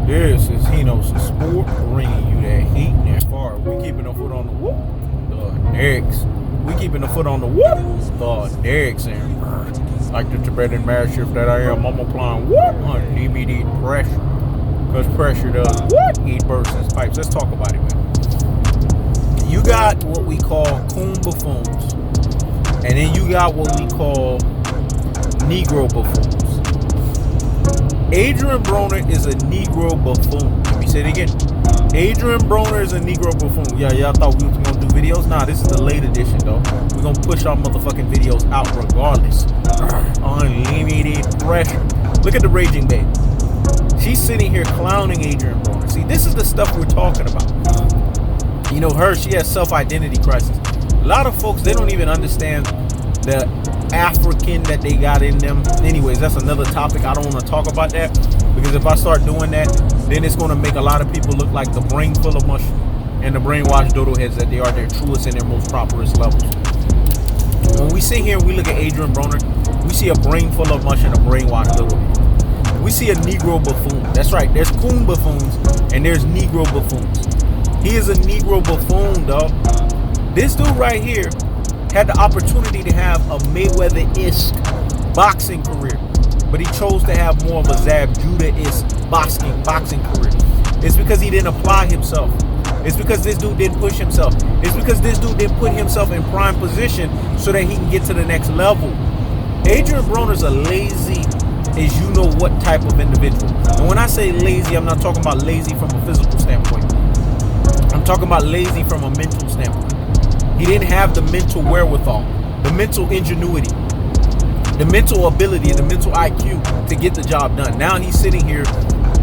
This is Hino's Sport, bringing you that heat and that far. We keeping the foot on the whoop, the next. We keeping the foot on the whoop, the next. And like the Tibetan mastiff that I am, I'm applying what? Unlimited pressure. Because pressure does what? It bursts its pipes. Let's talk about it, man. You got what we call coon buffoons. And then you got what we call Negro buffoons. Adrien Broner is a Negro buffoon. Let me say it again. Adrien Broner is a Negro buffoon. Yeah, y'all thought we was going to do videos? Nah, this is the late edition, though. We're going to push our motherfucking videos out regardless. Unlimited pressure. Look at the Raging Babe. She's sitting here clowning Adrien Broner. See, this is the stuff we're talking about. You know, she has self-identity crisis. A lot of folks, they don't even understand the African that they got in them. Anyways, that's another topic. I don't want to talk about that, because if I start doing that, then it's going to make a lot of people look like the brain full of mush and the brainwashed dodo heads that they are, their truest and their most properest levels. When we sit here and we look at Adrien Broner, we see a brain full of mush and a brainwashed dodo head. We see a Negro buffoon. That's right. There's coon buffoons and there's Negro buffoons. He is a Negro buffoon, dog. This dude right here had the opportunity to have a Mayweather-esque boxing career, but he chose to have more of a Zab Judah-esque boxing career. It's because he didn't apply himself. It's because this dude didn't push himself. It's because this dude didn't put himself in prime position so that he can get to the next level. Adrien Broner's a lazy, as you know what type of individual. And when I say lazy, I'm not talking about lazy from a physical standpoint. I'm talking about lazy from a mental standpoint. He didn't have the mental wherewithal, the mental ingenuity, the mental ability, and the mental IQ to get the job done. Now he's sitting here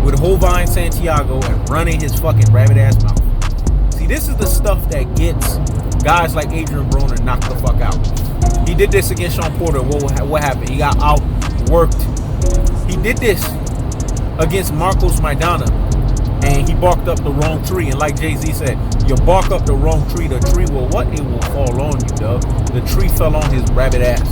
with Hovine Santiago and running his fucking rabbit ass mouth. See, this is the stuff that gets guys like Adrien Broner knocked the fuck out. He did this against Sean Porter. What happened? He got outworked. He did this against Marcos Maidana, and he barked up the wrong tree. And like Jay-Z said, you bark up the wrong tree, the tree will what? It will fall on you, dog. The tree fell on his rabbit ass.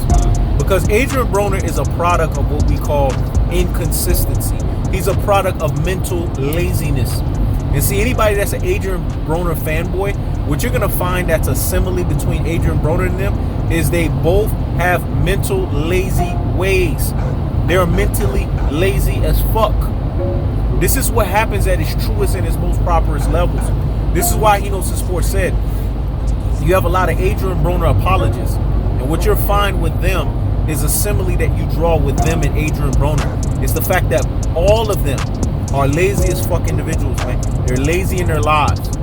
Because Adrien Broner is a product of what we call inconsistency. He's a product of mental laziness. And see, anybody that's an Adrien Broner fanboy, what you're going to find that's a simile between Adrien Broner and them is they both have mental lazy ways. They're mentally lazy as fuck. This is what happens at his truest and his most properest levels. This is why Hino's Sport said you have a lot of Adrien Broner apologists. And what you'll find with them is a simile that you draw with them and Adrien Broner. It's the fact that all of them are lazy as fuck individuals, man. They're lazy in their lives.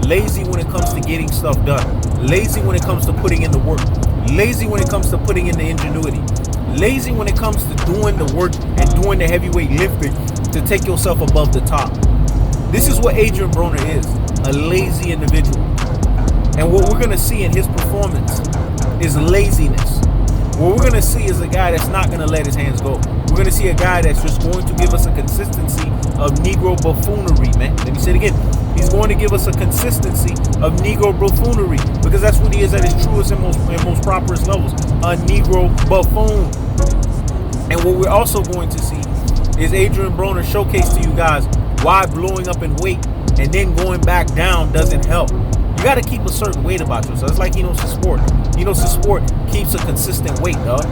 Lazy when it comes to getting stuff done. Lazy when it comes to putting in the work. Lazy when it comes to putting in the ingenuity. Lazy when it comes to doing the work and doing the heavyweight lifting to take yourself above the top. This is what Adrien Broner is, a lazy individual. And what we're going to see in his performance is laziness. What we're going to see is a guy that's not going to let his hands go. We're going to see a guy that's just going to give us a consistency of Negro buffoonery, man. Let me say it again. He's going to give us a consistency of Negro buffoonery, because that's what he is at his truest and most properest levels, a Negro buffoon. And what we're also going to see is Adrien Broner showcase to you guys why blowing up in weight and then going back down doesn't help. You got to keep a certain weight about yourself. It's like Hino's Sport. Hino's Sport keeps a consistent weight, dog.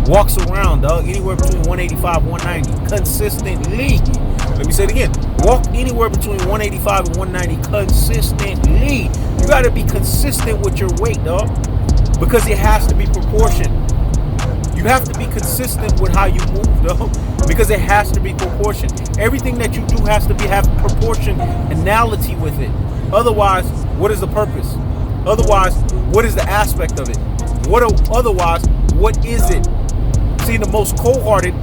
Walks around, dog, anywhere between 185 and 190 consistently. Let me say it again. Walk anywhere between 185 and 190 consistently. You got to be consistent with your weight, dog, because it has to be proportioned. You have to be consistent with how you move, though, because it has to be proportioned. Everything that you do has to have proportionality with it. Otherwise, what is the purpose? Otherwise, what is the aspect of it? Otherwise, what is it? See, the most cold-hearted,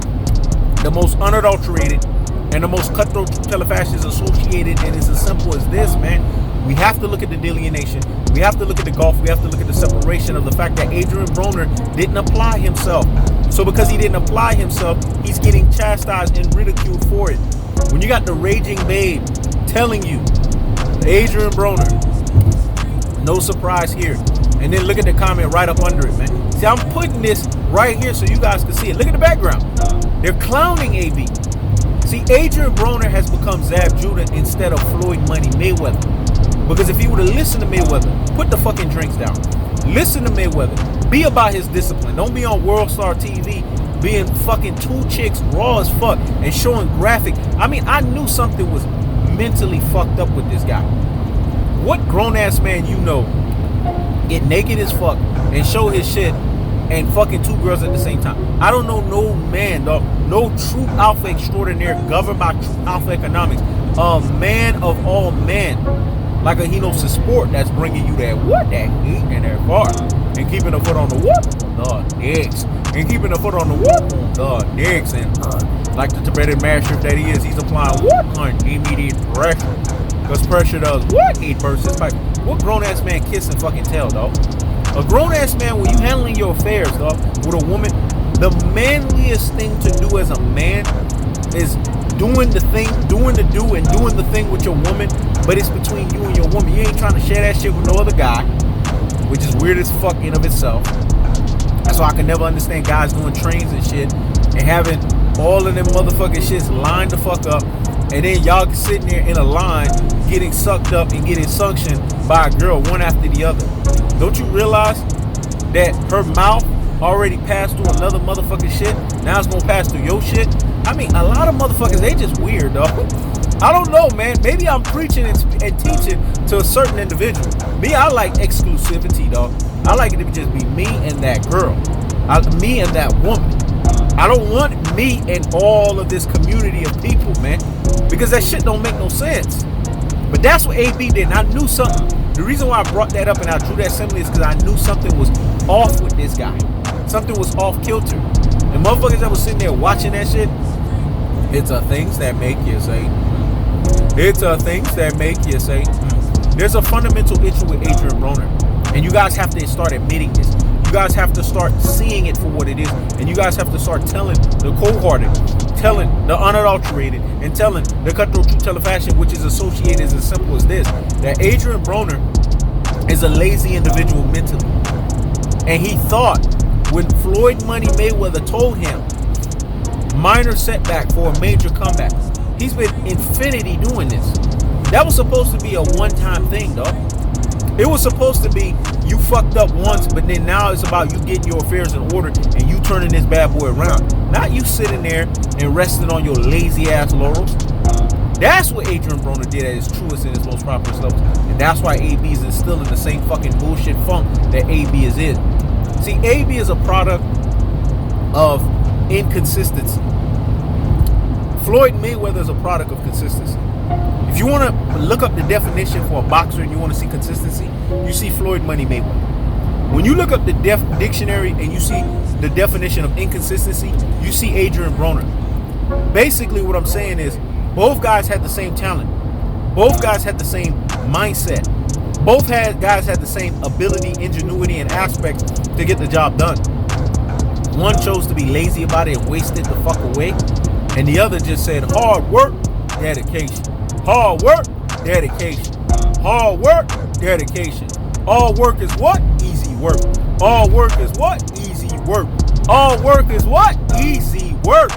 the most unadulterated, and the most cutthroat telefash is associated, and it's as simple as this, man. We have to look at the delineation. We have to look at the gulf. We have to look at the separation of the fact that Adrien Broner didn't apply himself. So because he didn't apply himself, he's getting chastised and ridiculed for it. When you got the Raging Babe telling you, Adrien Broner, no surprise here. And then look at the comment right up under it, man. See, I'm putting this right here so you guys can see it. Look at the background. They're clowning AB. See, Adrien Broner has become Zab Judah. instead of Floyd Money Mayweather. Because if he would have listened to Mayweather, put the fucking drinks down. Listen to Mayweather. Be about his discipline. Don't be on World Star TV being fucking two chicks raw as fuck and showing graphic. I mean, I knew something was mentally fucked up with this guy. What grown-ass man you know get naked as fuck and show his shit and fucking two girls at the same time? I don't know no man, dog. No true alpha extraordinaire governed by true alpha economics. A man of all men, like a Hino's sport that's bringing you that what, that heat and that bar, and keeping a foot on the what, the dicks, and keeping a foot on the what, the dicks, and like the Tibetan master that he is, he's applying what on immediate pressure, because pressure does what? It bursts his pipe. What grown ass man kiss and fucking tell, dog? A grown ass man, when you handling your affairs, dog, with a woman, the manliest thing to do as a man is doing the thing, doing the do, and doing the thing with your woman, but it's between you and your woman. You ain't trying to share that shit with no other guy, which is weird as fuck in of itself. That's why I can never understand guys doing trains and shit and having all of them motherfucking shits lined the fuck up, and then y'all sitting there in a line getting sucked up and getting suctioned by a girl one after the other. Don't you realize that her mouth already passed through another motherfucking shit? Now it's gonna pass through your shit. I mean, a lot of motherfuckers, they just weird, dog. I don't know, man. Maybe I'm preaching and teaching to a certain individual. Me, I like exclusivity, dog. I like it to just be me and that girl. Me and that woman. I don't want me and all of this community of people, man. Because that shit don't make no sense. But that's what AB did, and I knew something. The reason why I brought that up and I drew that simile is because I knew something was off with this guy. Something was off kilter. The motherfuckers that was sitting there watching that shit, it's a things that make you say. It's a things that make you say. There's a fundamental issue with Adrien Broner. And you guys have to start admitting this. You guys have to start seeing it for what it is. And you guys have to start telling the cold-hearted, telling the unadulterated, and telling the cutthroat true telefashion, which is associated as simple as this, that Adrien Broner is a lazy individual mentally. And he thought when Floyd Money Mayweather told him, minor setback for a major comeback. He's been infinity doing this. That was supposed to be a one-time thing, dog. It was supposed to be you fucked up once, but then now it's about you getting your affairs in order and you turning this bad boy around. Not you sitting there and resting on your lazy ass laurels. That's what Adrien Broner did at his truest and his most prosperous levels. And that's why AB is still in the same fucking bullshit funk that AB is in. See, AB is a product of inconsistency. Floyd Mayweather is a product of consistency. If you want to look up the definition for a boxer and you want to see consistency, you see Floyd Money Mayweather. When you look up the dictionary and you see the definition of inconsistency, you see Adrien Broner. Basically what I'm saying is both guys had the same talent. Both guys had the same mindset. Both guys had the same ability, ingenuity, and aspect to get the job done. One chose to be lazy about it and waste it the fuck away. And the other just said hard work, dedication. Hard work, dedication. Hard work, dedication. All work is what? Easy work. All work is what? Easy work. All work is what? Easy work.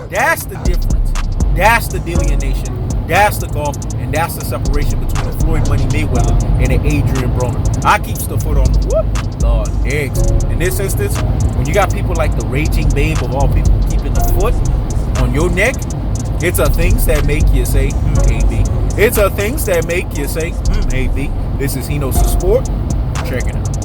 That's the difference. That's the delineation. That's the golf. And that's the separation between a Floyd Money Mayweather and an Adrien Broner. I keep the foot on the whoop. Lord, eggs. In this instance, when you got people like the raging babe of all people keeping the foot on your neck, it's a things that make you say, AB. It's a things that make you say, AB. This is Hino's Sport. Check it out.